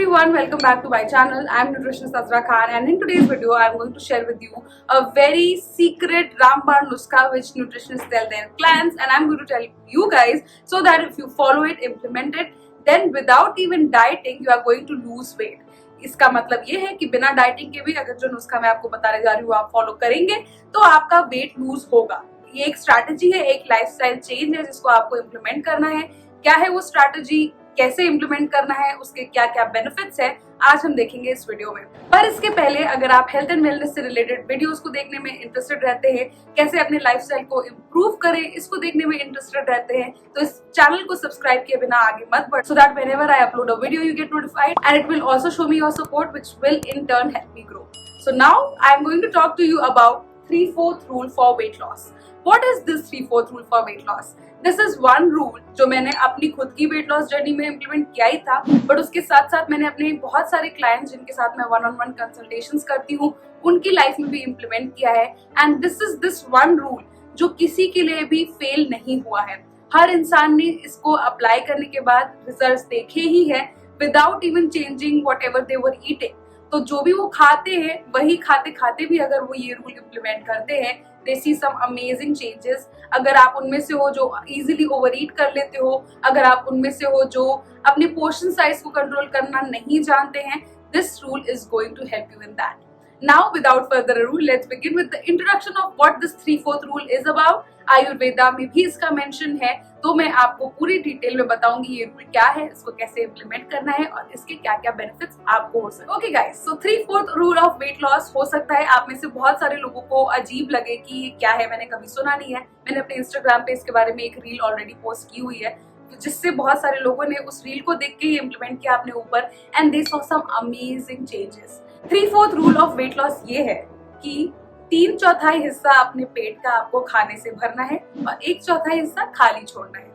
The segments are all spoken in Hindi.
everyone, welcome back to my channel. I am nutritionist Azra Khan, and in today's video I am going to share with you a very secret Ramban nuskha which nutritionists tell their clients, and I am going to tell you guys so that if you follow it, implement it, then without even dieting you are going to lose weight. इसका मतलब ये है कि बिना डाइटिंग के भी अगर जो नुस्खा मैं आपको बताने जा रही हूँ आप फॉलो करेंगे तो आपका वेट लूज होगा। ये एक स्ट्रैटेजी है, एक लाइफस्टाइल चेंज है जिसको आपको इम्प्लीमेंट करना है। क्या है वो स्ट्रैटेजी, कैसे इम्प्लीमेंट करना है, उसके क्या क्या बेनिफिट्स है, आज हम देखेंगे इस वीडियो में। पर इसके पहले अगर आप हेल्थ एंड वेलनेस से रिलेटेड वीडियोस को देखने में इंटरेस्टेड रहते हैं, कैसे अपने लाइफस्टाइल को इम्प्रूव करें इसको देखने में इंटरेस्टेड रहते हैं, तो इस चैनल को सब्सक्राइब किए बिना आगे मत बढ़, so that whenever I upload a video you get notified and it will also show me your support which will in turn help me grow. So now I am going to talk to you about 3/4 rule for weight loss. What is this 3/4 rule for weight loss? This is one rule जो मैंने अपनी खुद की वेट लॉस जर्नी में इम्प्लीमेंट किया ही था, बट उसके साथ साथ मैंने अपने बहुत सारे क्लाइंट्स जिनके साथ मैं वन-ऑन-वन कंसल्टेशंस करती हूँ उनकी लाइफ में भी इम्प्लीमेंट किया है। एंड दिस वन रूल जो किसी के लिए भी फेल नहीं हुआ है। हर इंसान ने इसको अप्लाई करने के बाद रिजल्ट्स देखे ही है without even changing what ever they were eating. तो जो भी वो खाते हैं वही खाते खाते भी अगर वो ये रूल इम्प्लीमेंट करते हैं, they see some amazing changes। अगर आप उनमें से हो जो easily overeat कर लेते हो, अगर आप उनमें से हो जो अपने पोर्शन साइज को कंट्रोल करना नहीं जानते हैं, this rule is going to help you in that। Now without further ado, let's begin with the introduction of what this 3/4 rule is about। Ayurveda में भी इसका मेंशन है, तो मैं आपको पूरी डिटेल में बताऊंगी ये रूल क्या है, इसको कैसे इम्प्लीमेंट करना है और इसके क्या क्या बेनिफिट्स आपको हो सकते हैं। Okay guys, so 3/4 rule of weight loss हो सकता है आप में से बहुत सारे लोगों को अजीब लगे कि ये क्या है, मैंने कभी सुना नहीं है। मैंने अपने इंस्टाग्राम पे इसके बारे में एक रील ऑलरेडी पोस्ट की हुई है जिससे बहुत सारे लोगों ने उस रील को देख के ही इम्प्लीमेंट किया अपने ऊपर and they saw some amazing changes. 3/4 rule of weight loss ये है कि 3/4 हिस्सा अपने पेट का आपको खाने से भरना है और 1/4 हिस्सा खाली छोड़ना है।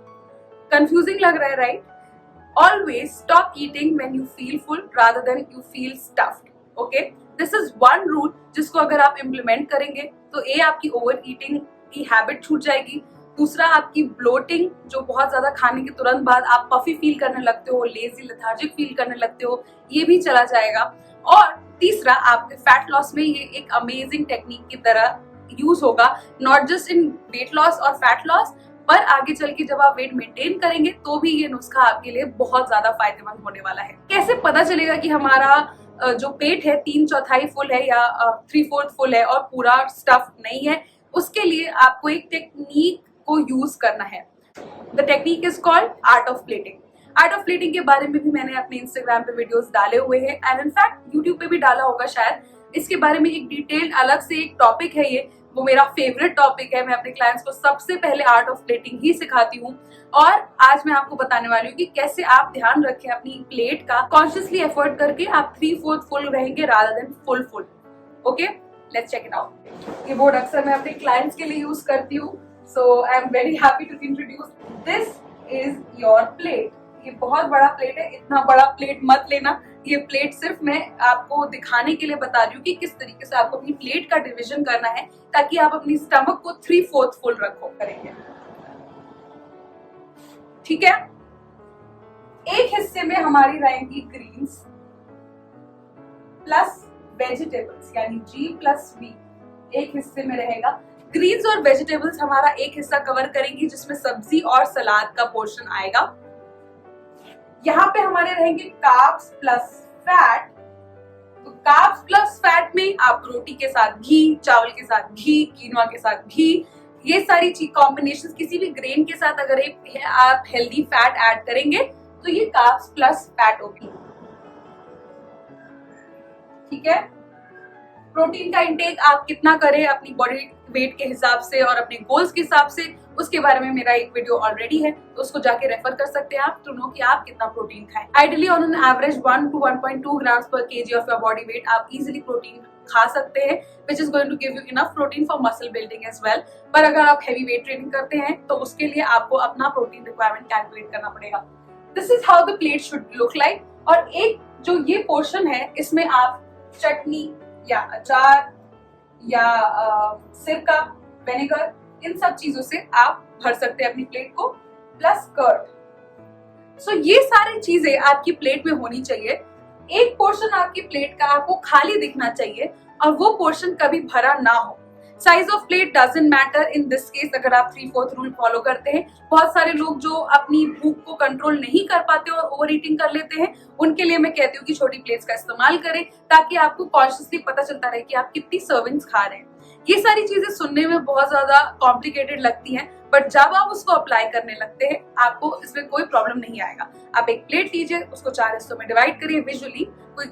कंफ्यूजिंग लग रहा है, right? Always stop eating when you feel full rather than you feel stuffed. Okay, this is one rule जिसको अगर आप इम्प्लीमेंट करेंगे तो ए आपकी ओवर ईटिंग की हैबिट छूट जाएगी, दूसरा आपकी ब्लोटिंग जो बहुत ज्यादा खाने के तुरंत बाद आप पफी फील करने लगते हो, लेजी लेथार्जिक फील करने लगते हो, ये भी चला जाएगा, और तीसरा आपके फैट लॉस में ये एक अमेजिंग टेक्निक की तरह यूज होगा, not just in weight loss और फैट लॉस, पर आगे चल के जब आप वेट मेंटेन करेंगे तो भी ये नुस्खा आपके लिए बहुत ज्यादा फायदेमंद होने वाला है। कैसे पता चलेगा कि हमारा जो पेट है 3/4 फुल है या 3/4 फुल है और पूरा स्टफ नहीं है? उसके लिए आपको एक टेक्निक को यूज करना है। The technique is called art of plating. Art of plating के बारे में भी मैंने अपने इंस्टाग्राम पे वीडियोस डाले हुए हैं एंड इनफैक्ट यूट्यूब पे भी डाला होगा शायद। इसके बारे में एक डिटेल अलग से एक टॉपिक है, ये वो मेरा फेवरेट टॉपिक है। मैं अपने क्लाइंट्स को सबसे पहले आर्ट ऑफ प्लेटिंग ही सिखाती हूँ और आज मैं आपको बताने वाली हूँ कि कैसे आप ध्यान रखें अपनी प्लेट का, कॉन्शियसली एफर्ट करके आप 3/4 फुल रहेंगे rather than full. Okay, let's check it out. ये बोर्ड अक्सर मैं अपने क्लाइंट्स के लिए यूज करती हूँ, so I am very happy to introduce. This is your plate. ये बहुत बड़ा प्लेट है, इतना बड़ा प्लेट मत लेना। ये प्लेट सिर्फ मैं आपको दिखाने के लिए बता रही हूँ कि किस तरीके से आपको अपनी प्लेट का डिवीजन करना है ताकि आप अपनी स्टमक को 3/4 फुल रखो करेंगे। ठीक है, एक हिस्से में हमारी रहेंगी ग्रीन्स प्लस वेजिटेबल्स यानी G+V। एक हिस्से में रहेगा ग्रीन्स और वेजिटेबल्स, हमारा एक हिस्सा कवर करेंगी जिसमें सब्जी और सलाद का पोर्शन आएगा। यहाँ पे हमारे रहेंगे कार्ब्स प्लस फैट। तो कार्ब्स प्लस फैट में आप रोटी के साथ घी, चावल के साथ घी, कीनोआ के साथ घी, ये सारी चीज कॉम्बिनेशन किसी भी ग्रेन के साथ अगर आप हेल्दी फैट ऐड करेंगे तो ये कार्ब्स प्लस फैट होगी। ठीक है, प्रोटीन का इंटेक आप कितना करें अपनी बॉडी वेट के हिसाब से और अपने गोल्स के हिसाब से, उसके बारे में मेरा एक वीडियो ऑलरेडी है, तो उसको जाके रेफर कर सकते हैं आप टू नो कि आप कितना प्रोटीन खाएं। Ideally on an average 1 to 1.2 grams per kg of your body weight आप इजीली प्रोटीन खा सकते हैं, which is going to give you enough protein for muscle building as well. पर अगर आप हैवी वेट ट्रेनिंग करते हैं तो उसके लिए आपको अपना प्रोटीन रिक्वायरमेंट कैलकुलेट करना पड़ेगा। This is how the plate should look like. और एक जो ये पोर्शन है इसमें आप चटनी या अचार या सिरका, विनेगर, इन सब चीजों से आप भर सकते हैं अपनी प्लेट को, प्लस कर्ड। सो ये सारी चीजें आपकी प्लेट में होनी चाहिए एक पोर्शन आपकी प्लेट का आपको खाली दिखना चाहिए और वो पोर्शन कभी भरा ना हो। Size of plate doesn't matter in this case अगर आप 3/4 रूल फॉलो करते हैं। बहुत सारे लोग जो अपनी भूख को कंट्रोल नहीं कर पाते और ओवर ईटिंग कर लेते हैं, उनके लिए मैं कहती हूँ कि छोटी प्लेट्स का इस्तेमाल करें ताकि आपको कॉन्शियसली पता चलता रहे कि आप कितनी सर्विंग्स खा रहे हैं। ये सारी चीजें सुनने में बहुत ज्यादा कॉम्प्लिकेटेड लगती हैं, बट जब आप उसको अप्लाई करने लगते हैं आपको इसमें कोई प्रॉब्लम नहीं आएगा। आप एक प्लेट लीजिए, उसको 4 हिस्सों में डिवाइड करिए विजुअली, कोई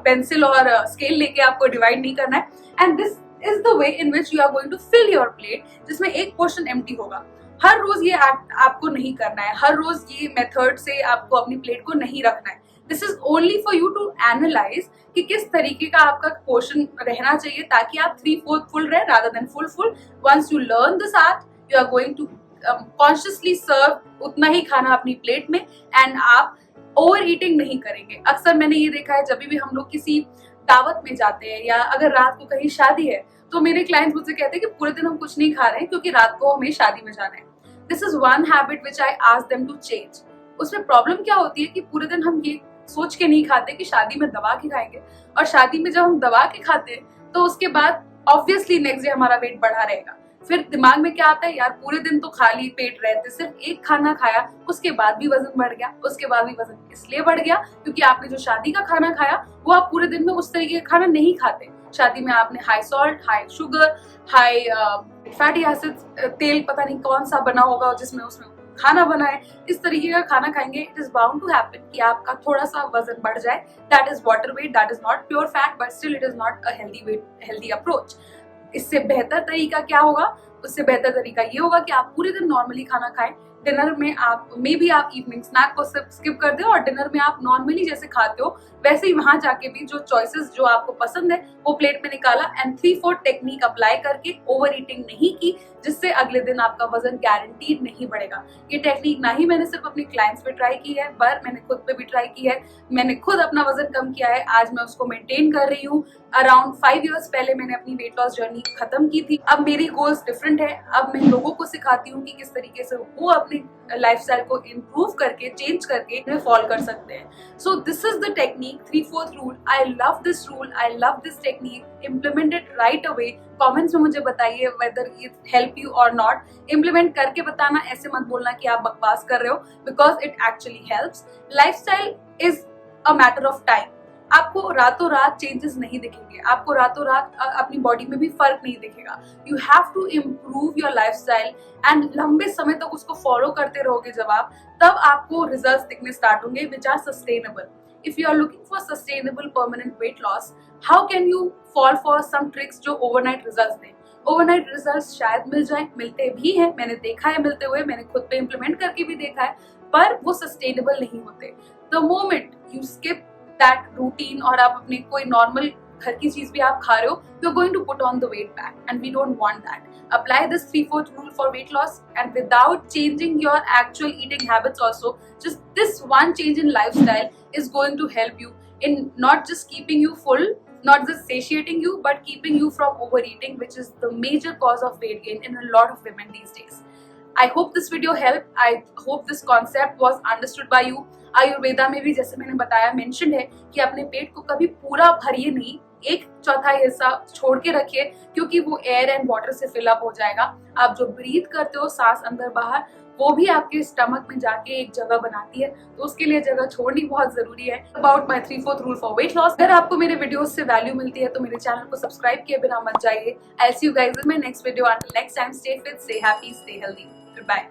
पेंसिल और स्केल लेके आपको डिवाइड नहीं करना है। And this is the way in which you are going to fill your plate, जिसमें एक पोर्शन एम्प्टी होगा। हर रोज ये आपको नहीं करना है, हर रोज ये मेथड से आपको अपनी प्लेट को नहीं रखना है। This is only for you to analyse कि किस तरीके का आपका पोर्शन रहना चाहिए ताकि आप 3/4 फुल रहे rather than full. Once you learn this art, you are going to consciously serve उतना ही खाना अपनी प्लेट में एंड आप ओवर ईटिंग नहीं करेंगे। अक्सर मैंने ये देखा है जब भी हम लोग किसी दावत में जाते हैं या अगर रात को कहीं शादी है तो मेरे क्लाइंट्स मुझसे कहते हैं कि पूरे दिन हम कुछ नहीं खा रहे हैं क्योंकि रात को हमें शादी में जाना है। This is one habit which I ask them to change. उसमें प्रॉब्लम क्या होती है कि पूरे दिन हम ये सोच के नहीं खाते कि शादी में दबा के खाएंगे, और शादी में जब हम दबा के खाते हैं तो उसके बाद ऑब्वियसली नेक्स्ट डे हमारा वेट बढ़ा रहेगा। फिर दिमाग में क्या आता है, यार पूरे दिन तो खाली पेट रहते, सिर्फ एक खाना खाया, उसके बाद भी वजन बढ़ गया। उसके बाद भी वजन इसलिए बढ़ गया क्योंकि आपने जो शादी का खाना खाया वो आप पूरे दिन में उस तरीके का खाना नहीं खाते। शादी में आपने high salt, high sugar, high fatty acids, तेल पता नहीं कौन सा बना होगा जिसमें उसमें खाना बना है, इस तरीके का खाना खाएंगे। It is bound to happen कि आपका थोड़ा सा वजन बढ़ जाए। That is water weight, that is not pure fat, but still it is not a healthy approach. इससे बेहतर तरीका क्या होगा? उससे बेहतर तरीका ये होगा कि आप पूरे दिन नॉर्मली खाना खाएं। डिनर में आप आप इवनिंग स्नैक को स्किप कर दें और डिनर में आप नॉर्मली जैसे खाते हो वैसे ही वहां जाके भी जो चॉइसेस जो आपको पसंद है वो प्लेट में निकाला एंड 3/4 टेक्निक अप्लाई करके ओवर ईटिंग नहीं की, जिससे अगले दिन आपका वजन गारंटीड नहीं बढ़ेगा। ये टेक्निक ना ही मैंने सिर्फ अपने क्लाइंट्स पे ट्राई की है, पर मैंने खुद पे भी ट्राई की है। मैंने खुद अपना वजन कम किया है, आज मैं उसको मेंटेन कर रही हूँ। अराउंड 5 इयर्स पहले मैंने अपनी वेट लॉस जर्नी खत्म की थी। अब मेरी गोल्स डिफरेंट है। अब मैं लोगों को सिखाती हूँ कि किस तरीके से वो अपनी लाइफस्टाइल को इम्प्रूव करके, चेंज करके फॉल कर सकते हैं। So this is the technique 3/4 rule. I love this rule, I love this technique. Implement it right away. Comments में मुझे बताइए वेदर इट हेल्प यू और नॉट। इम्प्लीमेंट करके बताना, ऐसे मत बोलना कि आप बकवास कर रहे हो, because it actually helps. Lifestyle is a matter of time. आपको रातों रात चेंजेस नहीं दिखेंगे, आपको रातों रात अपनी बॉडी में भी फर्क नहीं दिखेगा। You have to improve your lifestyle and लंबे समय तक उसको फॉलो करते रहोगे जब आप, तब आपको रिजल्ट्स दिखने स्टार्ट होंगे which are sustainable. If you are looking for sustainable permanent weight loss, how can you fall for some tricks जो ओवरनाइट रिजल्ट्स दें? ओवरनाइट रिजल्ट्स शायद मिल जाए, मिलते भी हैं, मैंने देखा है मिलते हुए, मैंने खुद पे इम्प्लीमेंट करके भी देखा है, पर वो सस्टेनेबल नहीं होते। The moment you skip that routine और आप अपने कोई नॉर्मल घर की चीज भी आप खा रहे हो, you are going to put on the weight back and we don't want that. Apply this 3/4 rule for weight loss and without changing your actual eating habits also, just this one change in lifestyle is going to help you in not just keeping you full, not just satiating you, but keeping you from overeating, which is the major cause of weight gain in a lot of women these days. I hope this video helped. I hope this concept was understood by you. Ayurveda में भी जैसे मैंने बताया मेंशन है कि अपने पेट को कभी पूरा भरिए नहीं, 1/4 हिस्सा छोड़ के रखिए क्योंकि वो एयर एंड वाटर से फिल अप हो जाएगा। आप जो ब्रीथ करते हो सांस अंदर बाहर, वो भी आपके स्टमक में जाके एक जगह बनाती है, तो उसके लिए जगह छोड़नी बहुत जरूरी है। About my 3/4 rule for weight loss. अगर आपको मेरे वीडियोस से वैल्यू मिलती है तो मेरे चैनल को सब्सक्राइब किए बिना मत जाइए। I see you guys in my next video. Until next time, stay fit, stay happy, stay healthy. Good bye.